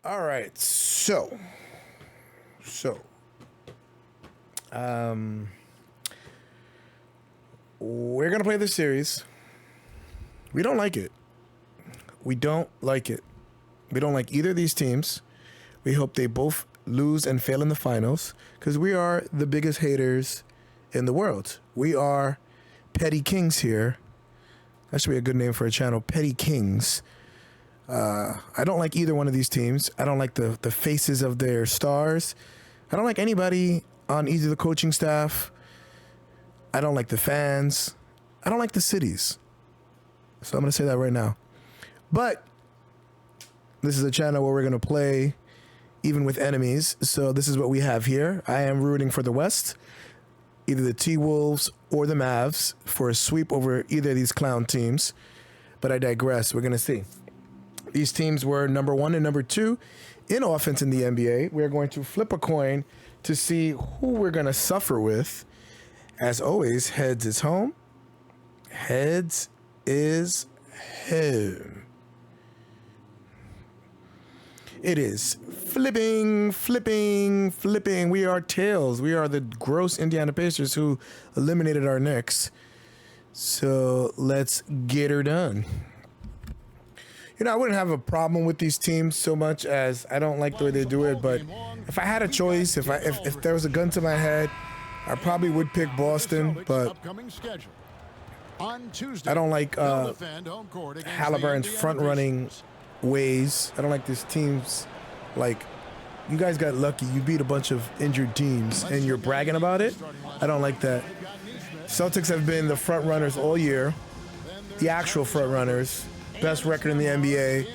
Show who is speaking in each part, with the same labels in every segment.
Speaker 1: All right, so, we're gonna play this series. We don't like it. We don't like it. We don't like either of these teams. We hope they both lose and fail in the finals because we are the biggest haters in the world. We are Petty Kings here. That should be a good name for a channel, Petty Kings. I don't like either one of these teams. I don't like the faces of their stars. I don't like anybody on either the coaching staff. I don't like the fans. I don't like the cities. So I'm going to say that right now. But this is a channel where we're going to play even with enemies. So this is what we have here. I am rooting for the West, either the T-Wolves or the Mavs, for a sweep over either of these clown teams. But I digress. We're going to see. These teams were number 1 and number 2 in offense in the NBA. We're going to flip a coin to see who we're going to suffer with. As always, heads is home. Heads is home. It is flipping. We are tails. We are the gross Indiana Pacers who eliminated our Knicks. So let's get her done. You know, I wouldn't have a problem with these teams so much as I don't like the way they do it. But if I had a choice, if there was a gun to my head, I probably would pick Boston. But I don't like Halliburton's front-running ways. I don't like these teams. Like, you guys got lucky. You beat a bunch of injured teams, and you're bragging about it. I don't like that. Celtics have been the front runners all year. The actual front runners. Best record in the NBA.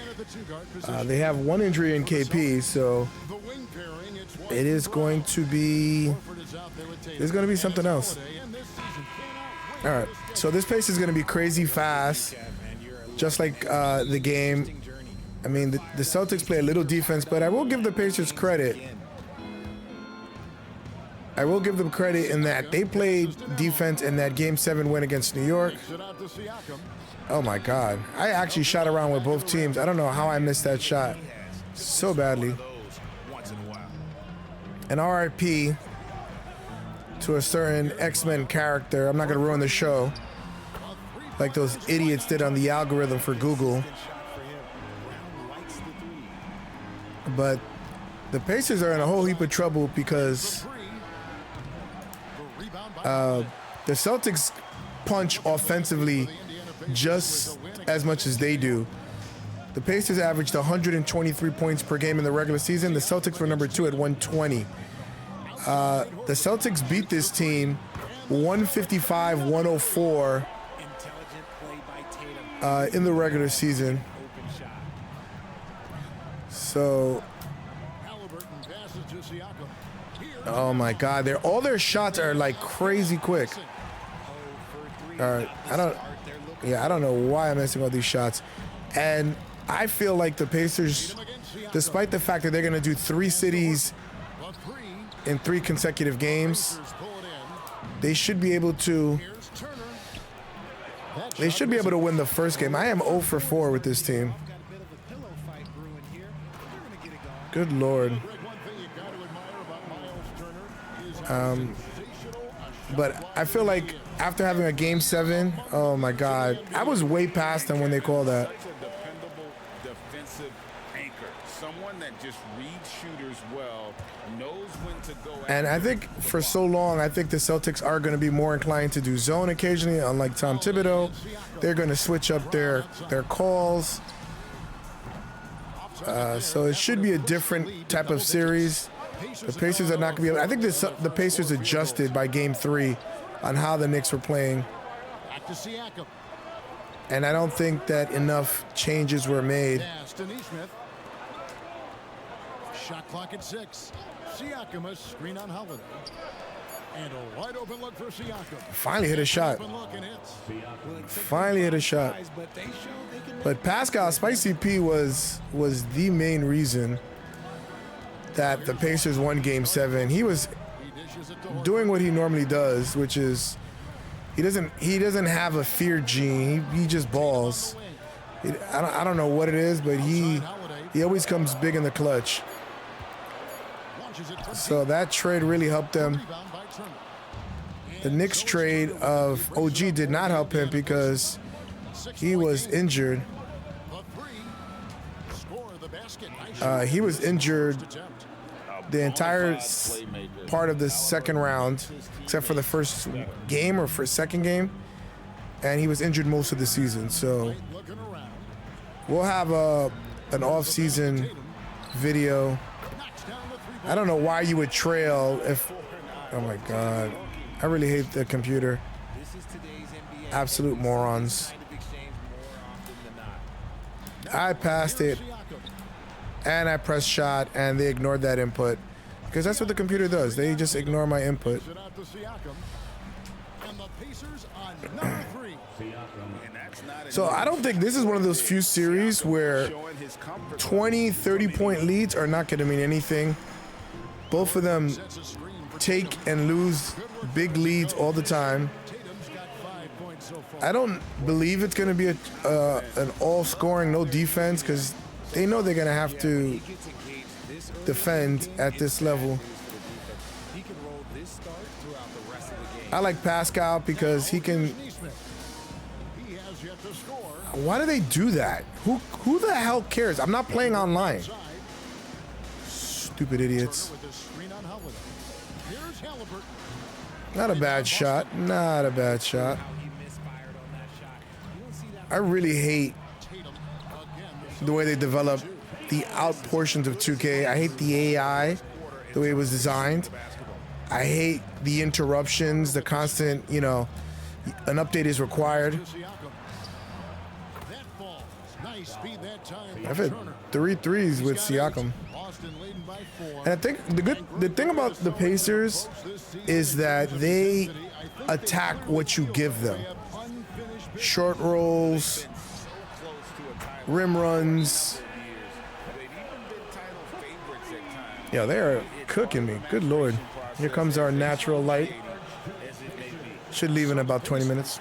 Speaker 1: They have one injury in KP, so it is going to be something else. All right, so this pace is going to be crazy fast, just like the game. I mean, the Celtics play a little defense, but I will give the Pacers credit. I will give them credit in that they played defense in that Game 7 win against New York. Oh my God. I actually shot around with both teams. I don't know how I missed that shot so badly. And RIP to a certain X-Men character. I'm not going to ruin the show like those idiots did on the algorithm for Google. But the Pacers are in a whole heap of trouble because the Celtics punch offensively just as much as they do. The Pacers averaged 123 points per game in the regular season. The Celtics were number 2 at 120. The Celtics beat this team 155-104 in the regular season. So, oh my God, all their shots are like crazy quick. All right, I don't know why I'm missing all these shots. And I feel like the Pacers, despite the fact that they're going to do 3 cities in 3 consecutive games, they should be able to win the first game. I am 0 for 4 with this team. Good Lord. But I feel like after having a Game 7, oh my God, I was way past them when they called that. Someone that just reads shooters well, knows when to go. And I think for so long, I think the Celtics are going to be more inclined to do zone occasionally, unlike Tom Thibodeau. They're going to switch up their calls. So it should be a different type of series. The Pacers are not going to be able. I think the Pacers adjusted by Game 3 on how the Knicks were playing. And I don't think that enough changes were made.
Speaker 2: Shot clock at 6. Siakam, a screen on Holiday. And a wide open look for Siakam.
Speaker 1: Finally hit a shot. Finally hit a shot. But Pascal Spicy P was the main reason that the Pacers won Game 7. He was doing what he normally does, which is he doesn't have a fear gene. He just balls. I don't know what it is, but He always comes big in the clutch. So that trade really helped them. The Knicks trade of OG did not help him because he was injured. He was injured the entire part of the second round, except for the first game or for second game, and he was injured most of the season. So we'll have an off-season video. I don't know why you would trail if. Oh my God, I really hate the computer. Absolute morons. I passed it. And I pressed shot, and they ignored that input. Because that's what the computer does. They just ignore my input. So I don't think this is one of those few series where 20, 30-point leads are not going to mean anything. Both of them take and lose big leads all the time. I don't believe it's going to be an all-scoring, no defense, because they know they're going to have to defend at this level. I like Pascal because he can. Why do they do that? Who the hell cares? I'm not playing online. Stupid idiots. Not a bad shot. Not a bad shot. I really hate the way they develop the out portions of 2K. I hate the AI, the way it was designed. I hate the interruptions, the constant, you know, an update is required. I've had 3 threes with Siakam. And I think the thing about the Pacers is that they attack what you give them. Short rolls, rim runs. Yeah, they're cooking me. Good Lord. Here comes our natural light. Should leave in about 20 minutes.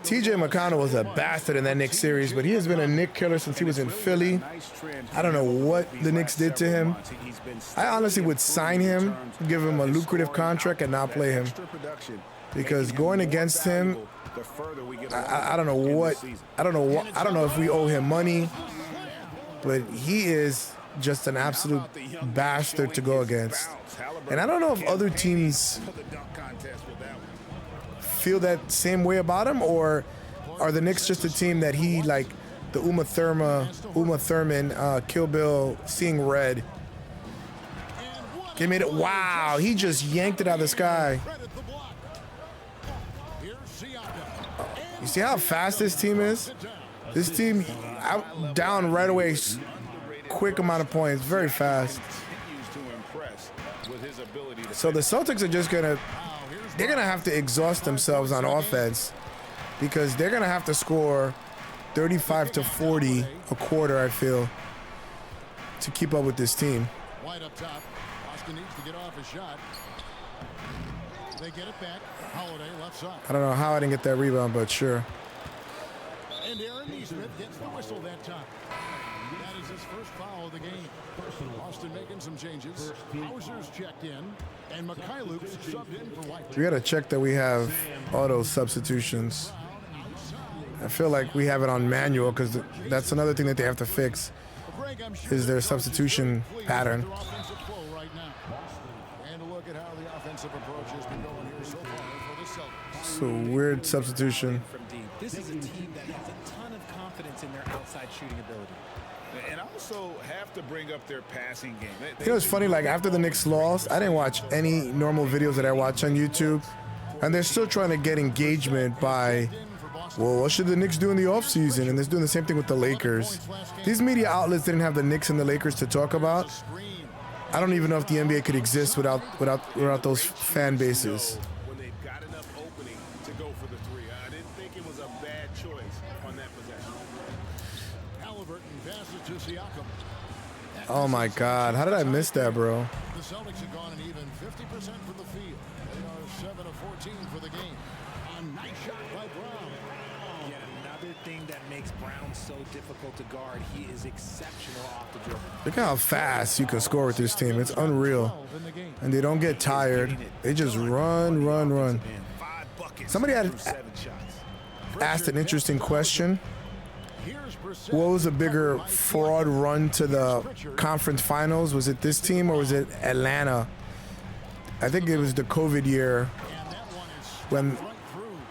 Speaker 1: TJ McConnell was a bastard in that Knicks series, but he has been a Knick killer since he was in Philly. I don't know what the Knicks did to him. I honestly would sign him, give him a lucrative contract, and not play him. Because going against him, I don't know what, I don't know if we owe him money, but he is just an absolute bastard to go against. And I don't know if other teams feel that same way about him, or are the Knicks just a team that he, like the Uma Thurman, Kill Bill, seeing red. He made it. Wow, he just yanked it out of the sky. You see how fast this team is? This team out down right away, quick amount of points, very fast. So the Celtics are just gonna, they're gonna have to exhaust themselves on offense because they're gonna have to score 35 to 40 a quarter, I feel, to keep up with this team.
Speaker 2: Wide up top. Boston needs to get off a shot. They get it back. Holiday left side.
Speaker 1: I don't know how I didn't get that rebound, but sure.
Speaker 2: And Aaron Neesmith gets the whistle that time. That is his first foul of the game. Boston making some changes. Hauser's checked in, and Mikhailuk's subbed in for White.
Speaker 1: We gotta check that we have auto substitutions. I feel like we have it on manual because that's another thing that they have to fix is their substitution pattern. So weird substitution.
Speaker 3: This is a team that has a ton of confidence in their outside shooting ability.
Speaker 4: And also have to bring up their passing game.
Speaker 1: You know, it's funny, like after the Knicks lost, I didn't watch any normal videos that I watch on YouTube. And they're still trying to get engagement by, well, what should the Knicks do in the offseason? And they're doing the same thing with the Lakers. These media outlets didn't have the Knicks and the Lakers to talk about. I don't even know if the NBA could exist without those fan bases.
Speaker 4: When they've got enough opening to go for the three. I didn't think it was a bad choice on that possession.
Speaker 2: Halliburton passes to Siakam.
Speaker 1: Oh my God, how did I miss that, bro?
Speaker 2: The Celtics have gone an even 50% from the field. They are 7 of 14 for the game. A nice shot by Brown.
Speaker 3: Yet another thing that makes Brown so difficult to guard. He is exceptional off the dribble.
Speaker 1: Look how fast you can score with this team. It's unreal. And they don't get tired. They just run, run, run. Somebody had asked an interesting question. What was a bigger fraud run to the conference finals? Was it this team or was it Atlanta? I think it was the COVID year when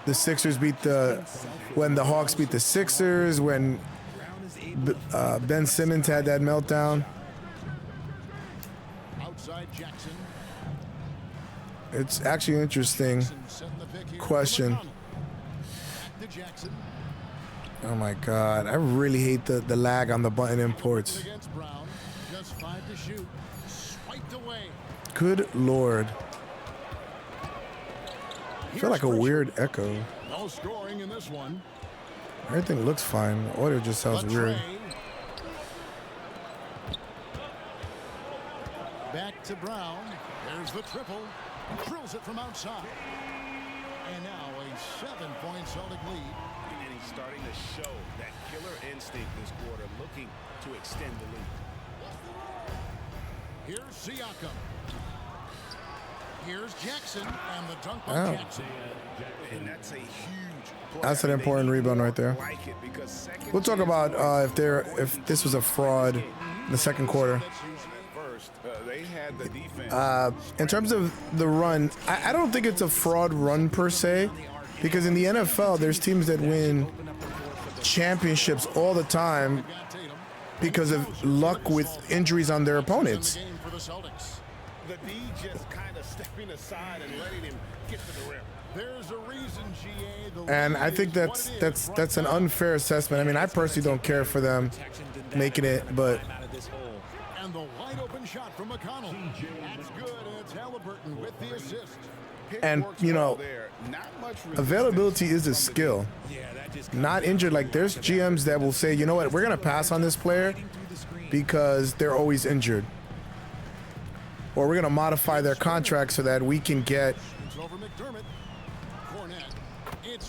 Speaker 1: the Sixers beat when the Hawks beat the Sixers, when Ben Simmons had that meltdown. It's actually an interesting question. Oh my God, I really hate the lag on the button imports. Good Lord. I feel like a weird echo.
Speaker 2: No scoring in this one.
Speaker 1: Everything looks fine. The audio just sounds weird.
Speaker 2: Back to Brown. There's the triple. Drills it from outside. And now a 7-point Celtic lead.
Speaker 4: And he's starting to show that killer instinct this quarter, looking to extend the lead.
Speaker 2: Here's Siakam. Here's Jackson and the dunk by Jackson.
Speaker 4: And that's a huge play.
Speaker 1: That's an important rebound right there. We'll talk about if this was a fraud in the second quarter. In terms of the run, I don't think it's a fraud run per se, because in the NFL there's teams that win championships all the time because of luck with injuries on their opponents.
Speaker 4: The D just kind of stepping aside and letting him get to the rim.
Speaker 2: There's a reason, GA.
Speaker 1: And I think that's an unfair assessment. I mean, I personally don't care for them making it, but
Speaker 2: and the wide open shot from McConnell. That's good, and it's Halliburton with the assist.
Speaker 1: And you know, availability is a skill. Not injured. Like there's GMs that will say, you know what, we're gonna pass on this player because they're always injured, or we're gonna modify their contract so that we can get.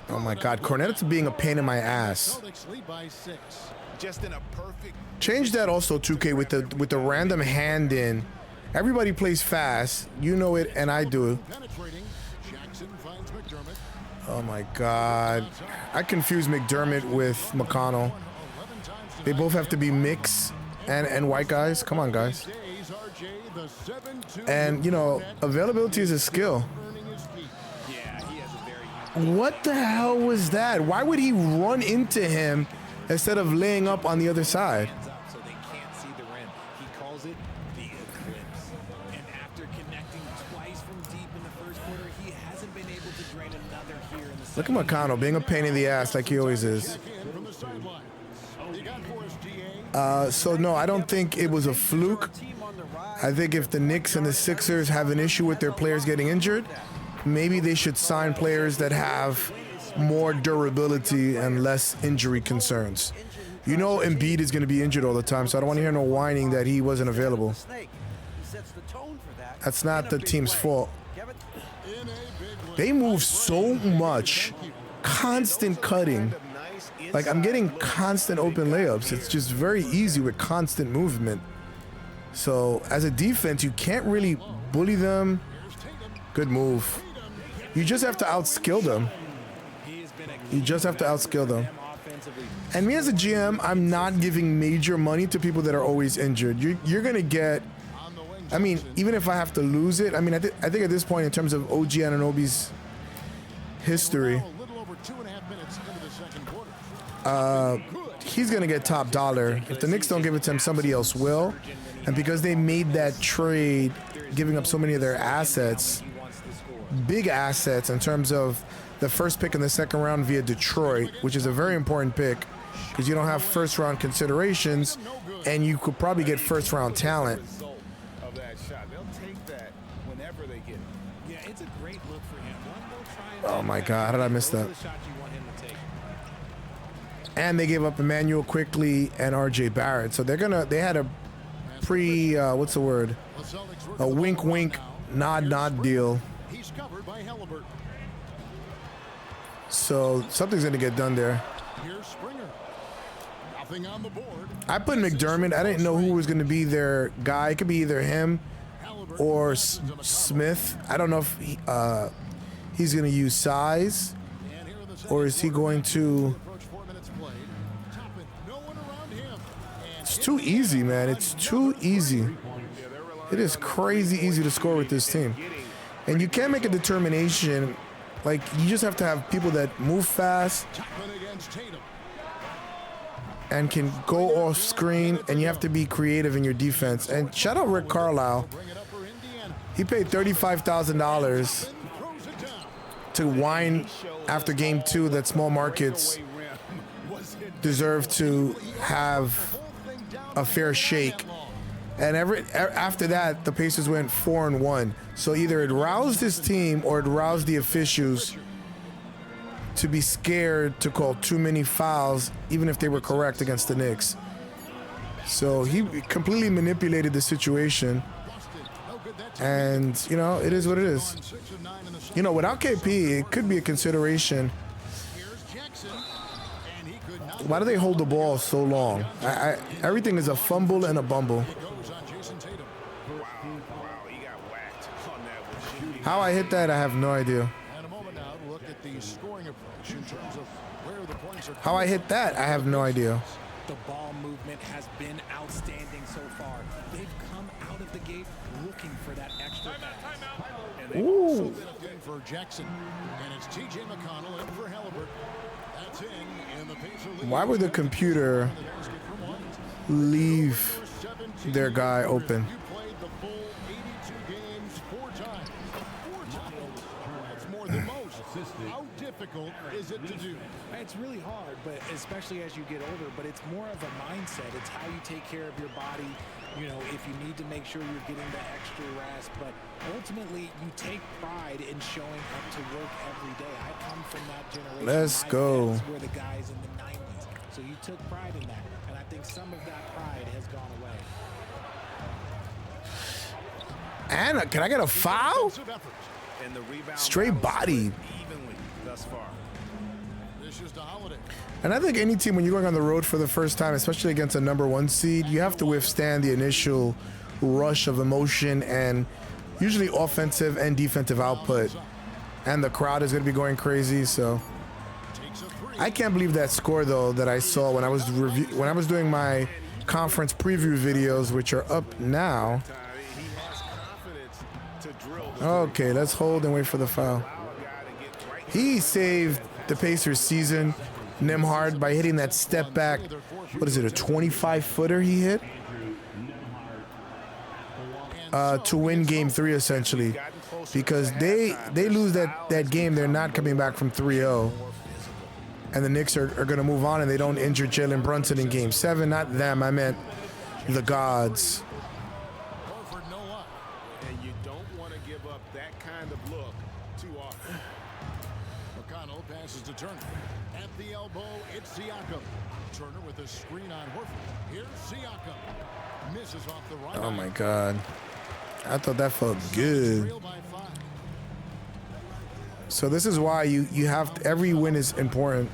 Speaker 1: Oh my God, Cornet's being a pain in my ass.
Speaker 4: Just in a perfect.
Speaker 1: Change that also, 2K, with the random hand in. Everybody plays fast, you know it, and I do. Oh my God, I confuse McDermott with McConnell. They both have to be mix and white guys. Come on, guys. And you know, availability is a skill. What the hell was that? Why would he run into him instead of laying up on the other side?
Speaker 3: So they can't see the rim. He calls it the eclipse. And after connecting twice from deep in the first quarter, he hasn't been able to drain another here in the second.
Speaker 1: Look at McConnell being a pain in the ass like he always is. So no, I don't think it was a fluke. I think if the Knicks and the Sixers have an issue with their players getting injured, maybe they should sign players that have more durability and less injury concerns. You know, Embiid is going to be injured all the time, so I don't want to hear no whining that he wasn't available. That's not the team's fault. They move so much, constant cutting. Like, I'm getting constant open layups. It's just very easy with constant movement. So as a defense, you can't really bully them. Good move. You just have to outskill them. You just have to outskill them. And me as a GM, I'm not giving major money to people that are always injured. You're going to get, I mean, even if I have to lose it, I mean, I think at this point in terms of OG Anunoby's history, he's going to get top dollar. If the Knicks don't give it to him, somebody else will. And because they made that trade, giving up so many of their assets, big assets in terms of the first pick in the second round via Detroit, which is a very important pick because you don't have first round considerations and you could probably get first round talent. Oh my God, how did I miss that? And they gave up Emmanuel Quickly and RJ Barrett. So they had a what's the word? a wink, wink, nod, nod deal.
Speaker 2: He's covered by Halliburton.
Speaker 1: So something's gonna get done there.
Speaker 2: Here's Springer. Nothing on the board.
Speaker 1: I put McDermott. I didn't know who was gonna be their guy. It could be either him or Smith. I don't know if he's gonna use size, or is he going to? It's too easy, man. It's too easy. It is crazy easy to score with this team, and you can't make a determination. Like, you just have to have people that move fast and can go off screen, and you have to be creative in your defense. And shout out Rick Carlisle. He paid $35,000 to whine after game 2 that small markets deserve to have a fair shake. And after that, the Pacers went 4-1. So either it roused his team or it roused the officials to be scared to call too many fouls, even if they were correct against the Knicks. So he completely manipulated the situation. And, you know, it is what it is. You know, without KP, it could be a consideration. Why do they hold the ball so long? Everything is a fumble and a bumble. How I hit that, I have no idea. How I hit that, I have no idea.
Speaker 3: The ball movement has been outstanding so far. They've come out of the gate looking for that extra pass.
Speaker 1: Ooh.
Speaker 2: For Jackson, and it's TJ McConnell in for Halliburton. That's in the Pacer lead.
Speaker 1: Why would the computer leave their guy open?
Speaker 2: You played the full 82 games 4 times. 4 times. That's more than most. How difficult is it to do?
Speaker 3: It's really hard, but especially as you get older, but it's more of a mindset. It's how you take care of your body. You know, if you need to make sure you're getting the extra rest, but ultimately you take pride in showing up to work every day. I come from that generation.
Speaker 1: Let's go.
Speaker 3: Were the guys in the 90s. So you took pride in that, and I think some of that pride has gone away.
Speaker 1: And can I get a foul?
Speaker 4: And the rebound
Speaker 1: Straight body.
Speaker 4: evenly thus far.
Speaker 2: This is the Holiday.
Speaker 1: And I think any team, when you're going on the road for the first time, especially against a #1 seed, you have to withstand the initial rush of emotion and usually offensive and defensive output. And the crowd is going to be going crazy. So I can't believe that score, though, that I saw when I was doing my conference preview videos, which are up now.
Speaker 4: He has confidence to drill the
Speaker 1: Okay, let's hold and wait for the foul. He saved the Pacers season, Nembhard, by hitting that step back. What is it, a 25-footer he hit? To win game 3, essentially. Because they lose that game, they're not coming back from 3-0. And the Knicks are going to move on, and they don't injure Jalen Brunson in game 7. Not them, I meant the gods.
Speaker 4: And you don't want to give up that kind of look too often.
Speaker 2: McConnell passes to Turner. At the elbow, it's Siakam. Turner with a screen on Horford. Here's Siakam. Misses off the right.
Speaker 1: Oh, my God. I thought that felt good.
Speaker 2: Trail by 5.
Speaker 1: So this is why you have to, every win is important.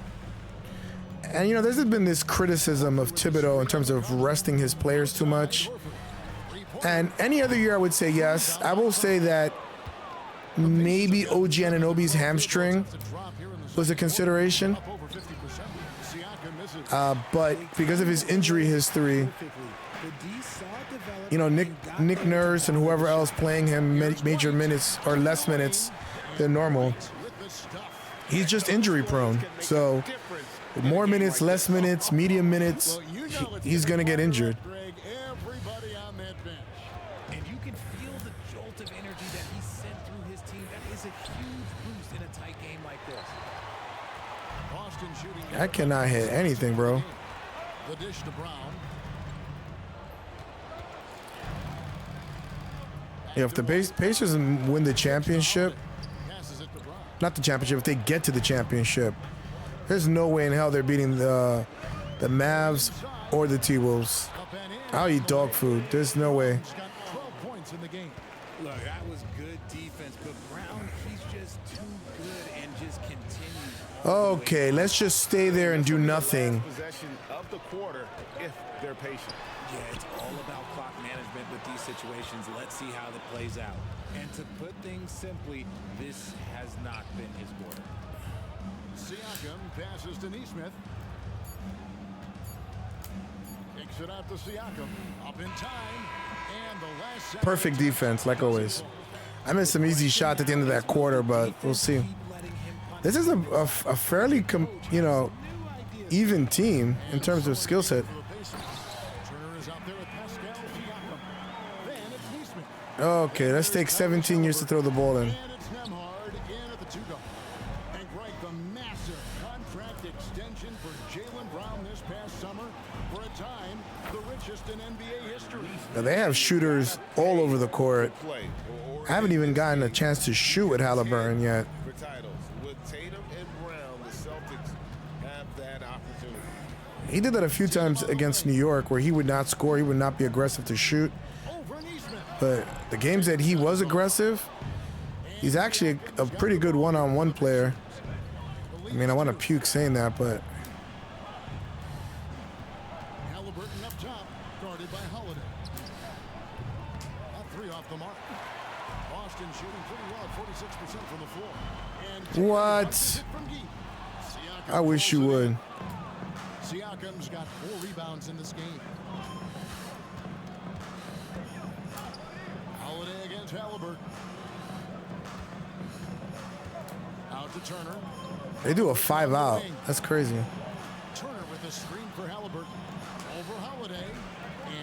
Speaker 1: And, you know, there's been this criticism of Thibodeau in terms of resting his players too much. And any other year I would say yes. I will say that maybe OG Anunoby's hamstring was a consideration. But because of his injury history, you know, Nick Nurse and whoever else playing him major minutes or less minutes than normal, he's just injury prone. So more minutes, less minutes, medium minutes, he's going to get injured.
Speaker 2: Everybody on that bench.
Speaker 3: And you can feel the jolt of energy that he sent through his team. That is a huge boost in a tight game like this.
Speaker 2: Boston shooting.
Speaker 1: I cannot hit anything, bro.
Speaker 2: The dish to Brown.
Speaker 1: Yeah, if the Pacers win the championship,
Speaker 2: Passes it to Brown.
Speaker 1: not the championship, if they get to the championship, there's no way in hell they're beating the Mavs or the T-Wolves.
Speaker 2: Up and in.
Speaker 1: I'll eat dog food. There's no way.
Speaker 2: He's got 12 points points in the game.
Speaker 3: Look, that was good defense, but Brown, he's just too good and just continues.
Speaker 1: Okay, let's just stay there and do nothing.
Speaker 4: Possession of the quarter if they're patient.
Speaker 3: Yeah, it's all about clock management with these situations. Let's see how that plays out. And to put things simply, this has not been his quarter.
Speaker 2: Siakam passes to Neesmith. Kicks it out to Siakam. Up in time. And the last second.
Speaker 1: Perfect defense, like always. I missed some easy shots at the end of that quarter, but we'll see. This is a fairly, even team in terms of skill set. Okay, let's take 17 years to throw the ball in. Now they have shooters all over the court. I haven't even gotten a chance to shoot with Halliburton yet.
Speaker 4: For titles, with Tatum and Brown, the Celtics have that opportunity.
Speaker 1: He did that a few times against New York where he would not score, he would not be aggressive to shoot. But the games that he was aggressive, he's actually a pretty good one-on-one player. I mean, I want to puke saying that, but
Speaker 2: Halliburton up top, guarded by Holiday. A three off the mark. Boston shooting pretty well, 46% from the floor. And
Speaker 1: what? I wish you would.
Speaker 2: Siakam's got 4 rebounds in this game. Holiday against Halliburton. Out to Turner.
Speaker 1: They do a 5-out. That's crazy.
Speaker 2: Turner with a screen for Halliburton. Over Holiday.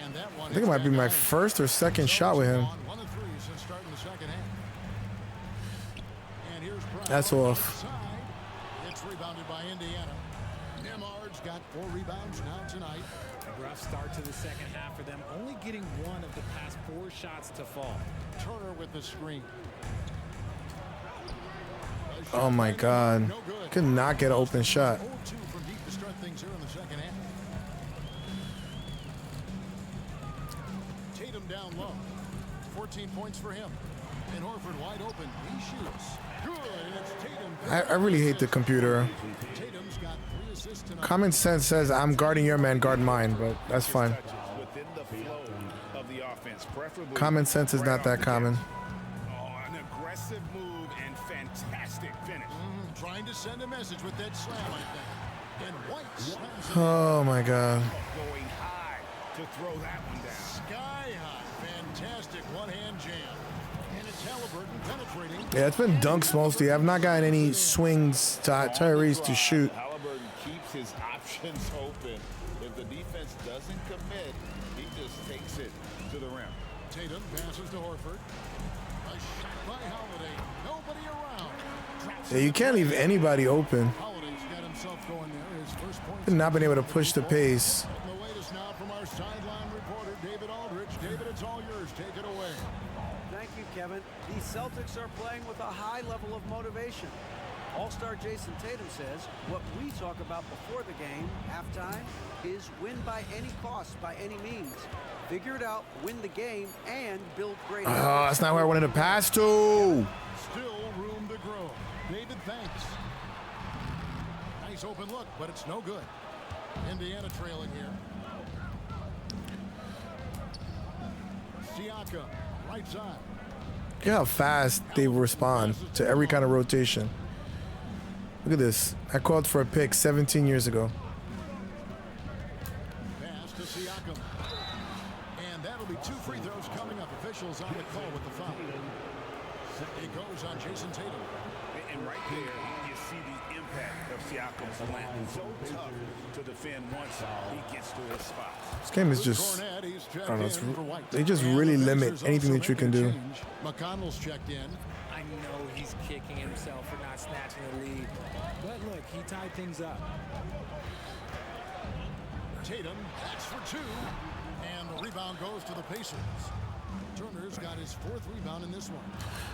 Speaker 2: And that one
Speaker 1: I think it might be my first or second shot with him.
Speaker 2: 1 of 3 since starting the second half. And here's Brown.
Speaker 1: That's off.
Speaker 2: It's rebounded by Indiana. Nemard's got 4 rebounds now tonight.
Speaker 3: A rough start to the second half for them, only getting 1 of the past 4 shots to fall.
Speaker 2: Turner with the screen.
Speaker 1: Oh my God. Could not get an open shot.
Speaker 2: 0-2 from deep to start things here in the second half. Tatum down low. 14 points for him. And Horford wide open. He shoots. Good. And it's Tatum.
Speaker 1: I really hate the computer.
Speaker 2: Tatum's got 3 assists tonight.
Speaker 1: Common sense says I'm guarding your man, guard mine, but that's fine.
Speaker 4: Within the flow of the offense, preferably
Speaker 1: Common sense is not that common.
Speaker 4: Oh, an aggressive move and fantastic finish.
Speaker 2: Trying to send a message with that slam, I think. And White slams it
Speaker 1: Oh my God.
Speaker 4: Going high to throw that one down.
Speaker 2: sky high. Fantastic one-hand jam. And it's Halliburton penetrating.
Speaker 1: Yeah, it's been dunks mostly. I've not gotten any swings to Tyrese to shoot.
Speaker 4: Halliburton keeps his options open. If the defense doesn't commit, he just takes it to the rim.
Speaker 2: Tatum passes to Horford. A shot by Holiday. Nobody around. Traps
Speaker 1: Yeah, you can't leave anybody open.
Speaker 2: Holiday's got himself going there. His first point.
Speaker 1: Not been able to push the pace.
Speaker 2: The latest now from our sideline reporter, David Aldridge. David, it's all yours. Take it away.
Speaker 5: Thank you, Kevin. The Celtics are playing with a high level of motivation. All-star Jason Tatum says what we talk about before the game, halftime, is win by any cost, by any means. Figure it out, win the game, and build great.
Speaker 1: Oh, that's not where I wanted to pass to.
Speaker 2: Still room to grow. David, thanks. Nice open look, but it's no good. Indiana trailing here. Siakam, right side.
Speaker 1: Look how fast they respond to every kind of rotation. Look at this. I called for a pick 17 years ago.
Speaker 2: Pass to Siakam. And that'll be 2 free throws coming up. Officials on the call with the foul. It goes on Jason Tatum.
Speaker 4: And right there, you see the impact of Siakam's slam. So tough to defend once he gets to his spot.
Speaker 1: This game is just,
Speaker 2: Cornette, he's checked
Speaker 1: I don't know,
Speaker 2: in
Speaker 1: it's,
Speaker 2: for White.
Speaker 1: they just
Speaker 2: And
Speaker 1: really
Speaker 2: the
Speaker 1: limit
Speaker 2: Pacers
Speaker 1: anything
Speaker 2: also
Speaker 1: that you
Speaker 2: making
Speaker 1: can
Speaker 2: a
Speaker 1: do.
Speaker 2: change. McConnell's checked in.
Speaker 3: I know he's kicking himself for not snatching the lead. But look, he tied things up.
Speaker 2: Tatum, that's for 2. And the rebound goes to the Pacers. Turner's got his 4th rebound in this one.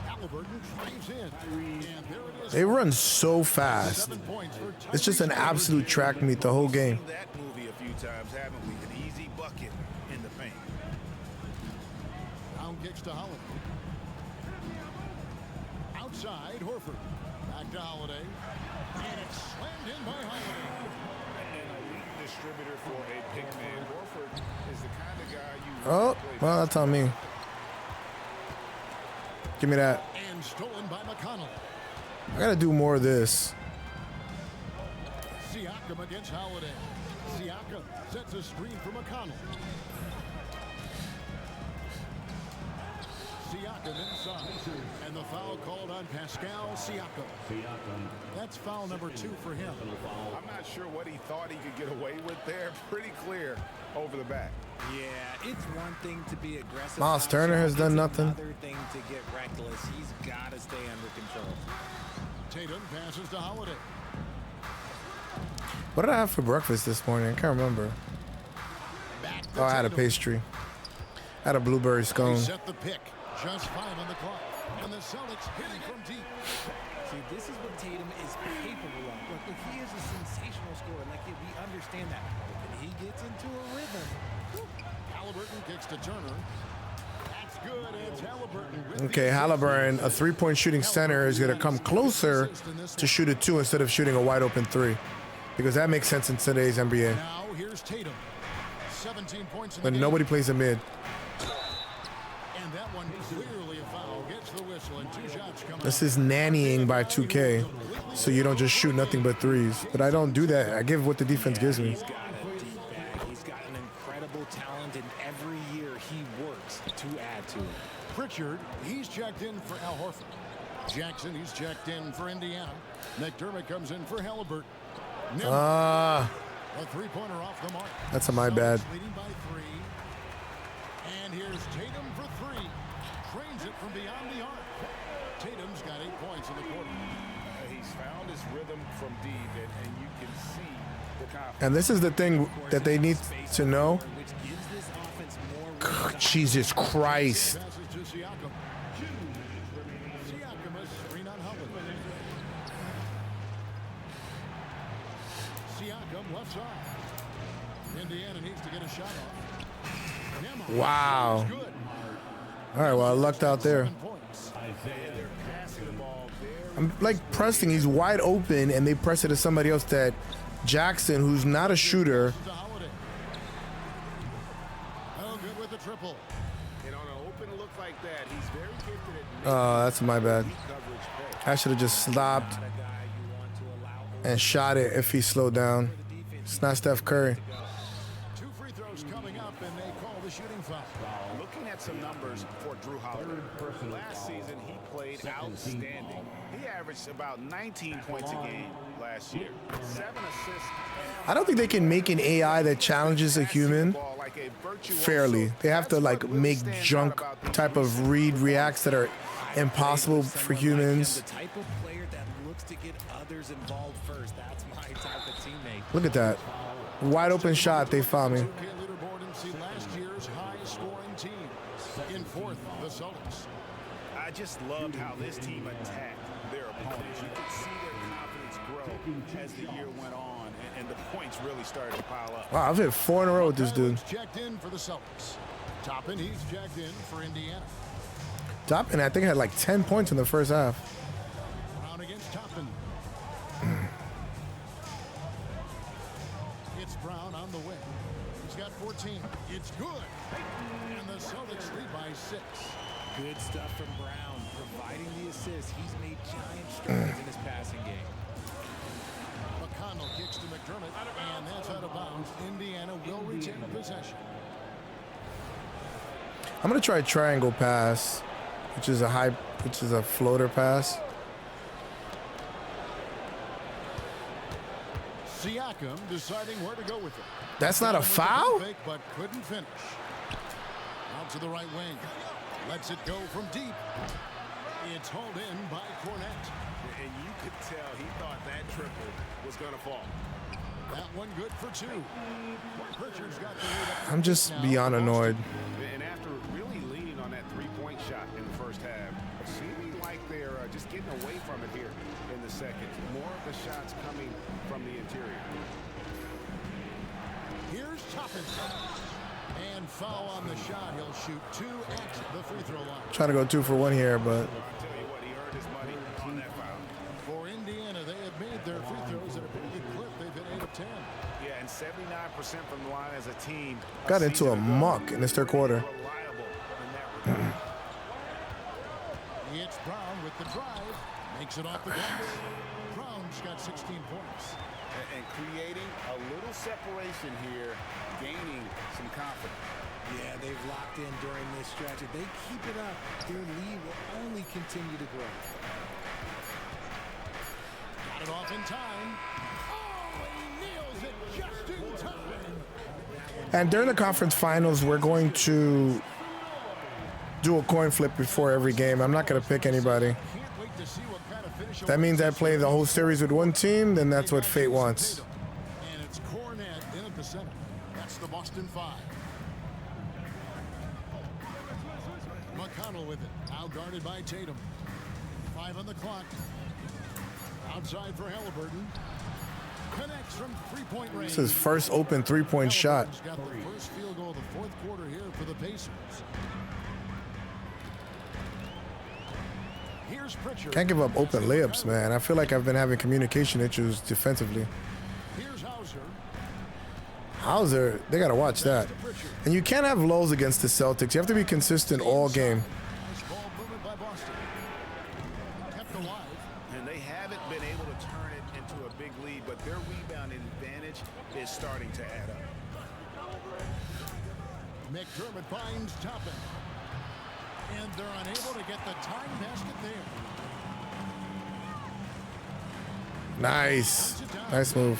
Speaker 2: Halliburton drives in. And there it is.
Speaker 1: They run so fast.
Speaker 2: 7 points for
Speaker 1: It's just an
Speaker 2: Tyrese.
Speaker 1: absolute track meet the whole game.
Speaker 4: Seen that movie a few times, haven't we? An easy bucket in the paint.
Speaker 2: Brown kicks to Holiday. Outside, Horford. Back to Holiday. And it's slammed in by Holiday.
Speaker 4: An elite distributor for a big man. Horford is the kind of guy you
Speaker 1: Oh, well, that's on me. Give me that.
Speaker 2: And stolen by McConnell.
Speaker 1: I gotta do more of this.
Speaker 2: Siakam against Holiday. Siakam sets a screen for McConnell. Siakam inside. And the foul called on Pascal Siakam. That's foul number 2 for him.
Speaker 4: I'm not sure what he thought he could get away with there. Pretty clear over the back.
Speaker 3: Yeah, it's one thing to be aggressive.
Speaker 1: Miles Turner has done nothing.
Speaker 3: Another thing to get reckless. He's got to stay under control.
Speaker 2: Tatum passes to Holiday.
Speaker 1: What did I have for breakfast this morning? I can't remember.
Speaker 2: Back to
Speaker 1: Oh, I had a
Speaker 2: Tatum.
Speaker 1: pastry. I had a blueberry scone.
Speaker 2: Set the pick. Just 5 on the clock. And the Celtics hitting from deep.
Speaker 3: See, this is what Tatum is capable of. Look, he is a sensational scorer. Like, we understand that. But when he gets into a rhythm.
Speaker 2: Halliburton kicks to Turner. That's good. It's Halliburton. with
Speaker 1: Okay,
Speaker 2: the
Speaker 1: Halliburton, a three-point shooting center, is gonna come closer to shoot a 2 instead of shooting a wide-open 3, because that makes sense in today's NBA.
Speaker 2: Now here's Tatum. 17 points in the
Speaker 1: But
Speaker 2: game.
Speaker 1: nobody plays a mid.
Speaker 2: And that one clearly a foul. Gets the whistle and 2 shots come
Speaker 1: This is nannying by 2K, so you don't just shoot nothing but threes. But I don't do that. I give what the defense gives me.
Speaker 3: He's got a deep bag. He's got an incredible talent, and every year he works to add to it.
Speaker 2: Pritchard, he's checked in for Al Horford. Jackson, he's checked in for Indiana. McDermott comes in for Halliburton.
Speaker 1: Ah,
Speaker 2: A three-pointer off the mark.
Speaker 1: that's a my bad.
Speaker 2: Celtics leading by 3. And here's Tatum for 3. Trains it from beyond the arc. Tatum's got 8 points in the quarter.
Speaker 4: He's found his rhythm from deep, and you can see the confidence.
Speaker 1: And this is the thing that they need to know.
Speaker 3: Which gives this offense more
Speaker 1: Jesus Christ.
Speaker 2: Passes to Siakam. Siakam a screen on Holiday. Siakam left side. Indiana needs to get a shot off. Nemo.
Speaker 1: Wow.
Speaker 2: Good.
Speaker 1: All right, well, I lucked out there.
Speaker 2: 7 points.
Speaker 4: They're passing the ball there.
Speaker 1: I'm like pressing. He's wide open, and they press it to somebody else. That Jackson, who's not a shooter.
Speaker 2: To Holiday. Oh, good with the triple.
Speaker 4: And on an open look like that, he's very gifted at
Speaker 1: Oh, that's my bad.
Speaker 4: making coverage pay.
Speaker 1: I should have just stopped
Speaker 3: a guy you want to allow
Speaker 1: and shot it if he slowed down. It's not Steph Curry.
Speaker 2: 2 free throws coming up, and they call the shooting foul.
Speaker 4: Looking at some numbers for Drew Holiday. Last season, he played outstanding. He averaged about 19 points a game last year. 7 assists.
Speaker 1: I don't think they can make an AI that challenges a human fairly. They have to like make junk type of read reacts that are impossible for humans.
Speaker 3: the type of player that looks to get others involved first. That's my type of teammate.
Speaker 1: Look at that. Wide open shot. They found me.
Speaker 2: 2K leaderboard and see last year's high-scoring team. In 4th, the Celtics.
Speaker 4: I just loved how this team attacked their opponents. You could see their confidence grow as the year went on, and the points really started to pile up.
Speaker 1: Wow, I've hit 4 in a row with this dude.
Speaker 2: Tyler's checked in for the Celtics. Toppin, he's checked in for Indiana.
Speaker 1: Top, and I think I had like 10 points in the first half.
Speaker 2: Brown against Toppin. It's Brown on the wing. He's got 14. It's good. And the Celtics lead by 6.
Speaker 3: Good stuff from Brown, providing the assist. He's made giant strides in his passing game.
Speaker 2: McConnell kicks to McDermott, and that's out of bounds. Indiana will retain the possession.
Speaker 1: I'm gonna try triangle pass, which is a floater pass.
Speaker 2: Siakam deciding where to go with it.
Speaker 1: That's not a foul?
Speaker 2: Fake, but couldn't finish. Out to the right wing. Lets it go from deep. It's hauled in by Cornette.
Speaker 4: And you could tell he thought that triple was going to fall.
Speaker 2: That one good for 2. Pritchard's got the lead up to
Speaker 1: I'm just
Speaker 2: now.
Speaker 1: beyond annoyed.
Speaker 4: And after really leaning on that three-point shot in the first half, seeming like they're just getting away from it here in the second. More of the shots coming from the interior.
Speaker 2: Here's Toppin. And foul on the shot. He'll shoot 2 at the free throw line.
Speaker 1: Trying to go 2 for 1 here, but
Speaker 4: I'll tell you what, he earned his money on that foul.
Speaker 2: For Indiana, they have made their free throws at a pretty good clip. They've hit 8 of 10.
Speaker 4: Yeah, and 79% from the line as a team.
Speaker 1: got into a muck in this third quarter.
Speaker 4: Reliable in that regard.
Speaker 2: It's Brown with the drive. Makes it off the glass. Brown's got 16 points.
Speaker 4: And creating a little separation here, gaining some confidence.
Speaker 3: Yeah, they've locked in during this stretch. If they keep it up, their lead will only continue to grow.
Speaker 2: Got it off in time. Oh, he nails it just in time.
Speaker 1: And during the conference finals, we're going to do a coin flip before every game. I'm not going to pick anybody.
Speaker 2: Can't wait to see what kind of finish.
Speaker 1: That means I play the whole series with one team, then that's what fate wants.
Speaker 2: And it's Cornette in at the center. That's the Boston 5. McConnell with it. Out guarded by Tatum. 5 on the clock. Outside for Halliburton. Connects from three-point range.
Speaker 1: This is his first open three-point shot.
Speaker 2: Halliburton's got the first field goal of the fourth quarter here for the Pacers. Here's Pritchard.
Speaker 1: Can't give up open layups, man. I feel like I've been having communication issues defensively.
Speaker 2: Here's Hauser.
Speaker 1: Hauser, they got to watch that. And you can't have lulls against the Celtics. You have to be consistent all game.
Speaker 2: Nice ball movement by Boston. Kept alive.
Speaker 4: And they haven't been able to turn it into a big lead, but their rebounding advantage is starting to add up.
Speaker 2: McDermott finds Toppin. And they're unable to get the time basket there.
Speaker 1: Nice. Nice move.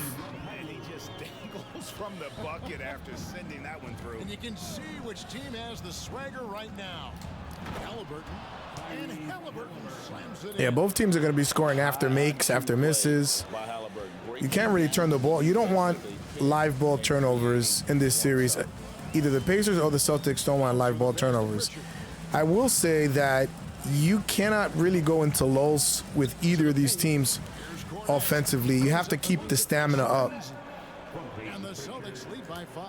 Speaker 4: And he just dangles from the bucket after sending that one through.
Speaker 2: And you can see which team has the swagger right now. Halliburton. And Halliburton slams it
Speaker 1: Yeah,
Speaker 2: in.
Speaker 1: both teams are going to be scoring after makes, after misses. You can't really turn the ball. You don't want live ball turnovers in this series. Either the Pacers or the Celtics don't want live ball turnovers. I will say that you cannot really go into lulls with either of these teams offensively. You have to keep the stamina up.
Speaker 2: And the Celtics lead by 5.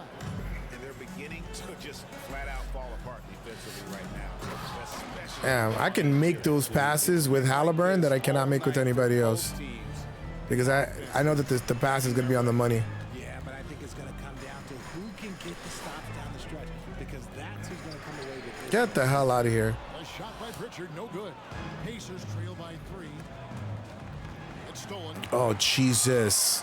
Speaker 4: And they're beginning to just flat out fall apart defensively right now. Especially
Speaker 1: Yeah, I can make those passes with Halliburton that I cannot make with anybody else.
Speaker 4: teams.
Speaker 1: Because I know that the pass is going to be on the money.
Speaker 3: Yeah, but I think it's going to come down to who can get the stops down the stretch, because that's who's going to come away with this.
Speaker 1: Get the hell out of here.
Speaker 2: A shot by Pritchard, no good. Pacers trail by 3. It's stolen.
Speaker 1: Oh, Jesus.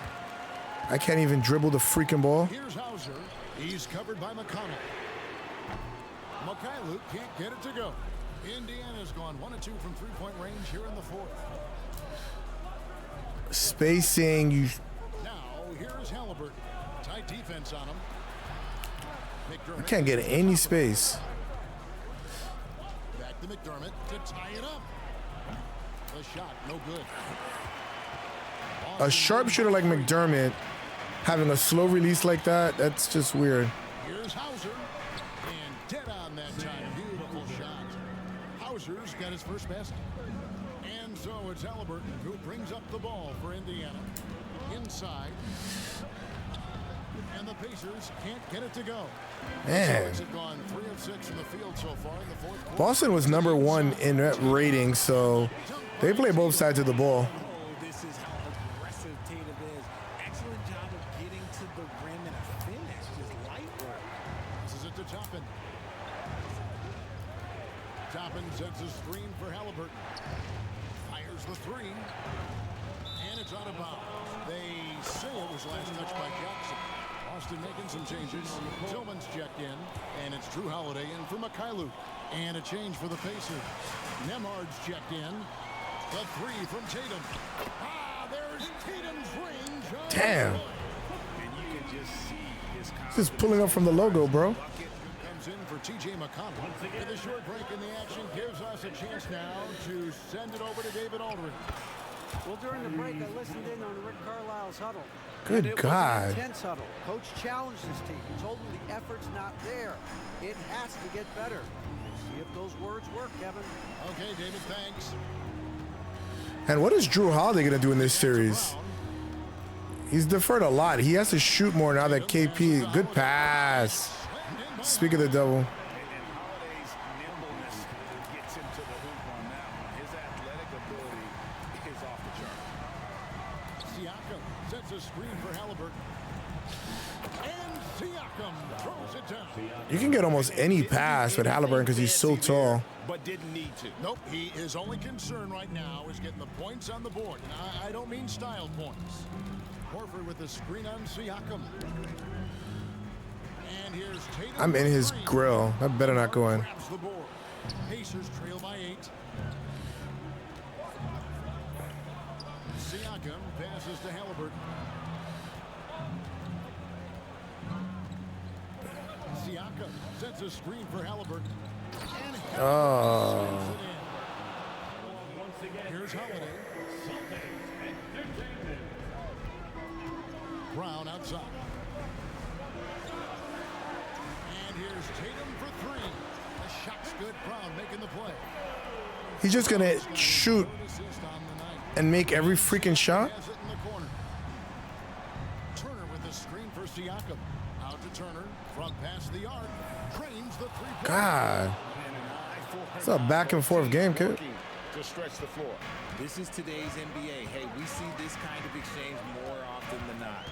Speaker 1: I can't even dribble the freaking ball.
Speaker 2: Here's Hauser. He's covered by McConnell. Mikhailuk can't get it to go. Indiana's gone 1 of 2 from three-point range here in the fourth.
Speaker 1: Spacing, you.
Speaker 2: Now, here's Halliburton. Tight defense on him.
Speaker 1: I
Speaker 2: McDermott.
Speaker 1: can't get any space.
Speaker 2: Back to McDermott to tie it up. The shot, no good.
Speaker 1: A sharpshooter like McDermott having a slow release like that, that's just weird.
Speaker 2: Here's Hauser. And dead on that time. Beautiful shot. Hauser's got his first basket. And so it's Halliburton who brings up the ball for Indiana. Inside. And the Pacers can't get it to go.
Speaker 1: Man.
Speaker 2: Celtics have gone 3 of 6 from the field so far in the fourth quarter.
Speaker 1: Boston was number 1 in rating, so they play both sides of the ball.
Speaker 3: Oh, this is how aggressive Tatum is. Excellent job of getting to the rim and a finish. Just light work.
Speaker 2: This is it to Toppin. Toppin sets a screen for Halliburton. Fires the 3. And it's out of bounds. They say it was last touched by Jackson. Austin making some changes. Tillman's checked in. And it's Drew Holiday in for Mikhailuk. And a change for the Pacers. Nemhard's checked in. The 3 from Tatum. Ah, there's Tatum's range.
Speaker 1: Damn.
Speaker 4: And you can just see his
Speaker 1: This is pulling up from the logo, bro.
Speaker 2: Comes in for T.J. McConnell. And the short break in the action gives us a chance now to send it over to David Aldridge.
Speaker 5: Well, during the break, I listened in on Rick Carlisle's huddle.
Speaker 1: Good
Speaker 5: And it was
Speaker 1: God.
Speaker 5: an intense huddle. Coach challenged his team. He told them the effort's not there. It has to get better. See if those words work, Kevin.
Speaker 2: Okay, David, thanks.
Speaker 1: And what is Drew Holiday going to do in this series? He's deferred a lot. He has to shoot more now that KP. Good pass. Speak of the devil.
Speaker 4: And Holiday's nimbleness gets him to the hoop on that one. His athletic ability is off the chart.
Speaker 2: Siakam sets a screen for Halliburton. And Siakam throws it down.
Speaker 1: You can get almost any pass with Halliburton because he's so tall.
Speaker 4: But didn't need to.
Speaker 2: Nope, his only concern right now is getting the points on the board. And I don't mean style points. Horford with the screen on Siakam. And here's Tatum.
Speaker 1: I'm in his grill. That better not go in.
Speaker 2: Grabs the board. Pacers trail by 8. Siakam passes to Halliburton. Siakam sets a screen for Halliburton. And
Speaker 1: Oh.
Speaker 2: here's Holiday. Brown outside. And here's Tatum for 3. The shot's good. Brown making the play.
Speaker 1: He's just going to shoot
Speaker 2: Assist on the night.
Speaker 1: and make every freaking shot?
Speaker 2: Has it in the corner. Turner with the screen for Siakam. Out to Turner. Front pass the arc. Drains the 3-point.
Speaker 1: God. It's a back and forth game, kid.
Speaker 4: To stretch the floor.
Speaker 3: This is today's NBA. Hey, we see this kind of exchange more often than not.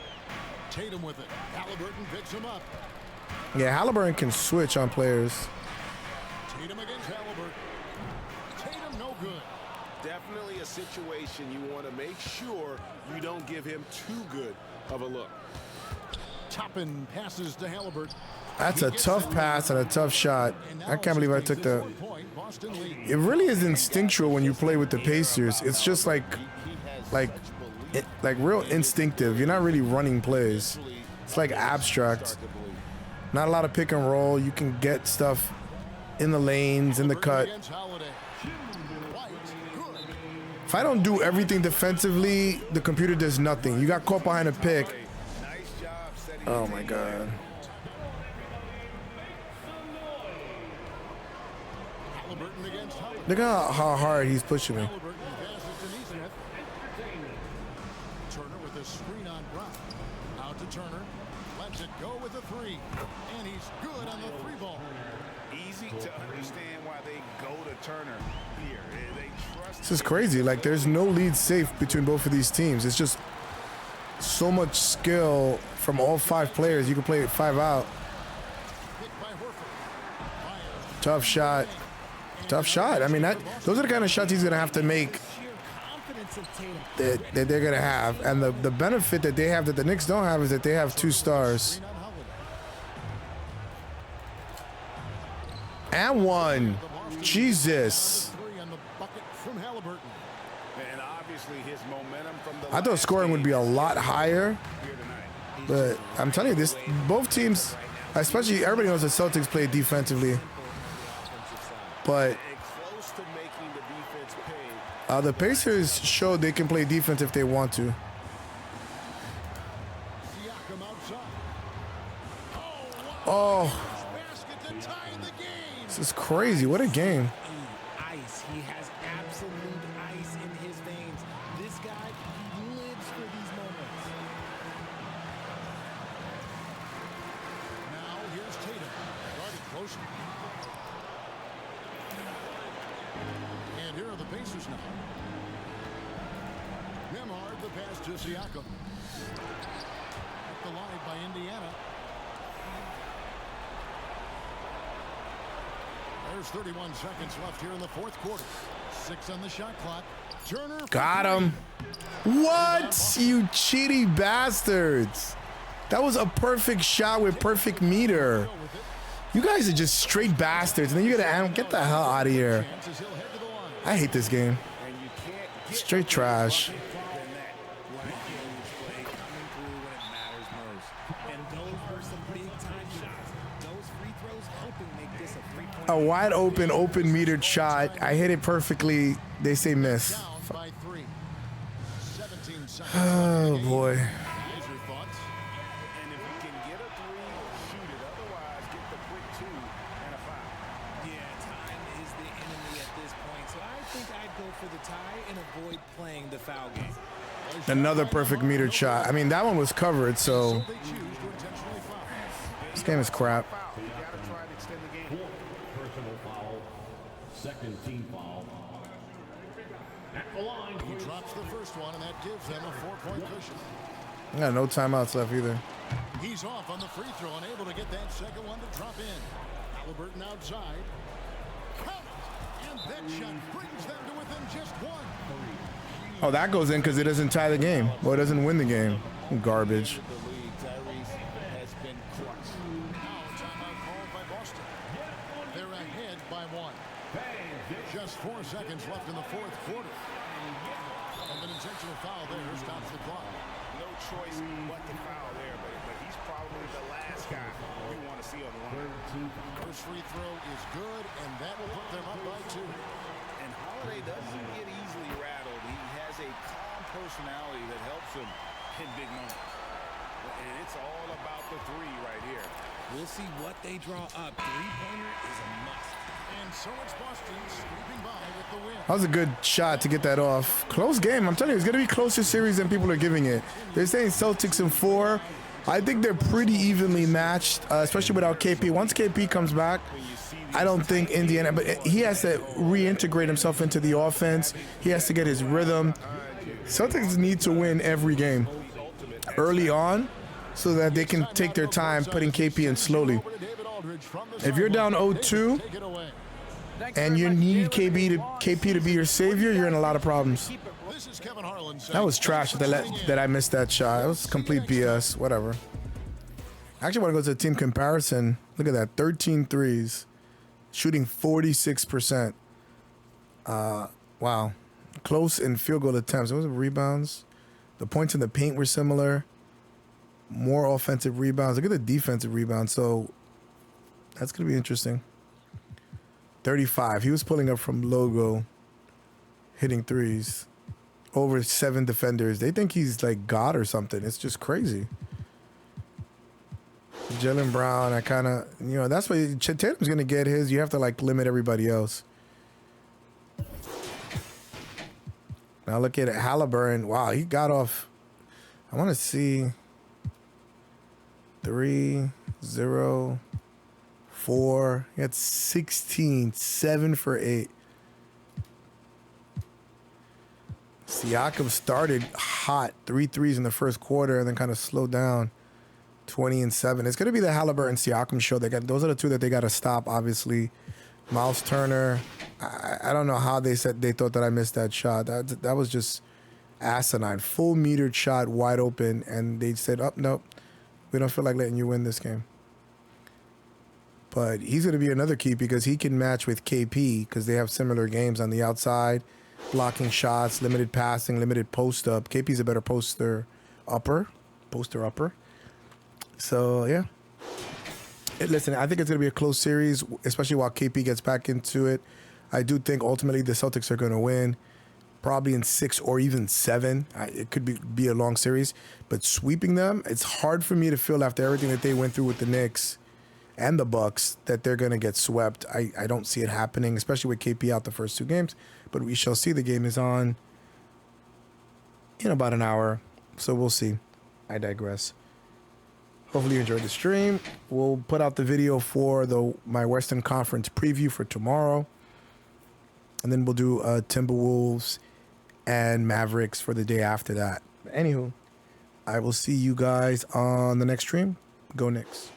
Speaker 2: Tatum with it. Halliburton picks him up.
Speaker 1: Yeah, Halliburton can switch on players.
Speaker 2: Tatum against Halliburton. Tatum no good.
Speaker 4: Definitely a situation you want to make sure you don't give him too good of a look.
Speaker 2: Toppin passes to Halliburton.
Speaker 1: That's a tough pass and a tough shot. I can't believe I took that. It really is instinctual when you play with the Pacers. It's just like real instinctive. You're not really running plays. It's like abstract. Not a lot of pick and roll. You can get stuff in the lanes, in the cut. If I don't do everything defensively, the computer does nothing. You got caught behind a pick. Oh my God. Look at how hard he's pushing me.
Speaker 2: Turner with a screen on Brown. Out to Turner. Lets it go with a 3. And he's good on the 3 ball.
Speaker 4: Easy to understand why they go to Turner here. They trust.
Speaker 1: This is crazy. Like, there's no lead safe between both of these teams. It's just so much skill from all 5 players. You can play 5 out.
Speaker 2: Picked by Horford.
Speaker 1: Tough shot. Tough shot. I mean, those are the kind of shots he's going to have to make that they're going to have. And the benefit that they have that the Knicks don't have is that they have 2 stars. And 1. Jesus. I thought scoring would be a lot higher. But I'm telling you, both teams, especially everybody knows the Celtics play defensively. But the Pacers showed they can play defense if they want to. Oh, this is crazy. What a game.
Speaker 3: Ice. He has absolute ice in his veins. This guy lives for these moments.
Speaker 2: Now here's Tatum. Guarded closer. And here are the Pacers now. Nemhard, the pass to Siakam. At the line by Indiana. There's 31 seconds left here in the 4th quarter. 6 on the shot clock. Turner.
Speaker 1: Got him. What? You cheaty bastards. That was a perfect shot with perfect meter. You guys are just straight bastards. And then you gotta get the hell out of here. I hate this game. Straight trash. A wide open metered shot. I hit it perfectly. They say miss. Oh boy.
Speaker 4: And if you can get a 3, shoot it. Otherwise, get the quick 2 and a foul.
Speaker 3: Yeah, time is the enemy at this point. So I think I'd go for the tie and avoid playing the foul game.
Speaker 1: Another perfect metered shot. I mean, that one was covered, so this game is crap.
Speaker 2: He drops the first one, and that gives them a 4-point cushion.
Speaker 1: I got no timeouts left either.
Speaker 2: He's off on the free throw and able to get that second one to drop in. Halliburton outside. Count! And that shot brings them to within just one.
Speaker 1: Oh, that goes in because it doesn't tie the game. Well, it doesn't win the game. Garbage.
Speaker 4: The league, Tyrese has been crushed.
Speaker 2: Now a timeout called by Boston. They're ahead by one. Just 4 seconds left in the fourth quarter. And an intentional foul there stops the clock.
Speaker 4: No choice but to foul there, but he's probably the last guy we want to see on the line.
Speaker 2: First free throw is good, and that will put them up by 2.
Speaker 4: And Holiday doesn't get easily rattled. He has a calm personality that helps him in big moments. And it's all about the three right here.
Speaker 3: We'll see what they draw up. Three-pointer is a must.
Speaker 2: And so it's Boston sweeping by with the win.
Speaker 1: That was a good shot to get that off. Close game. I'm telling you, it's going to be closer series than people are giving it. They're saying Celtics in 4. I think they're pretty evenly matched, especially without KP. Once KP comes back, I don't think Indiana, but he has to reintegrate himself into the offense. He has to get his rhythm. Celtics need to win every game early on so that they can take their time putting KP in slowly. If you're down 0-2 and you need KP to be your savior, you're in a lot of problems. That was trash that I missed that shot. It was complete BS. Whatever. I actually want to go to the team comparison. Look at that. 13 threes. Shooting 46%. Wow. Close in field goal attempts. It was rebounds. The points in the paint were similar. More offensive rebounds. Look at the defensive rebounds. So that's going to be interesting. 35. He was pulling up from logo, hitting threes. Over 7 defenders. They think he's like God or something. It's just crazy. Jaylen Brown, I kind of, that's why Tatum's going to get his. You have to like limit everybody else. Now look at Halliburton. Wow, he got off. I want to see 3, 0, 4. He had 16, 7 for 8. Siakam started hot, 3 threes in the first quarter, and then kind of slowed down, 20 and 7. It's going to be the Halliburton Siakam show. Those are the two that they got to stop. Obviously, Miles Turner. I don't know how they thought that I missed that shot. That was just asinine. Full metered shot, wide open, and they said, "Oh nope, we don't feel like letting you win this game." But he's going to be another key because he can match with KP because they have similar games on the outside. Blocking shots, limited passing, limited post up. KP's a better poster upper. So, yeah. Listen, I think it's going to be a close series, especially while KP gets back into it. I do think ultimately the Celtics are going to win, probably in 6 or even 7. It could be a long series. But sweeping them, it's hard for me to feel after everything that they went through with the Knicks and the Bucks that they're going to get swept. I don't see it happening, especially with KP out the first 2 games. But we shall see. The game is on in about an hour, so we'll see. I digress. Hopefully you enjoyed the stream. We'll put out the video for my Western Conference preview for tomorrow. And then we'll do Timberwolves and Mavericks for the day after that. But anywho, I will see you guys on the next stream. Go Knicks.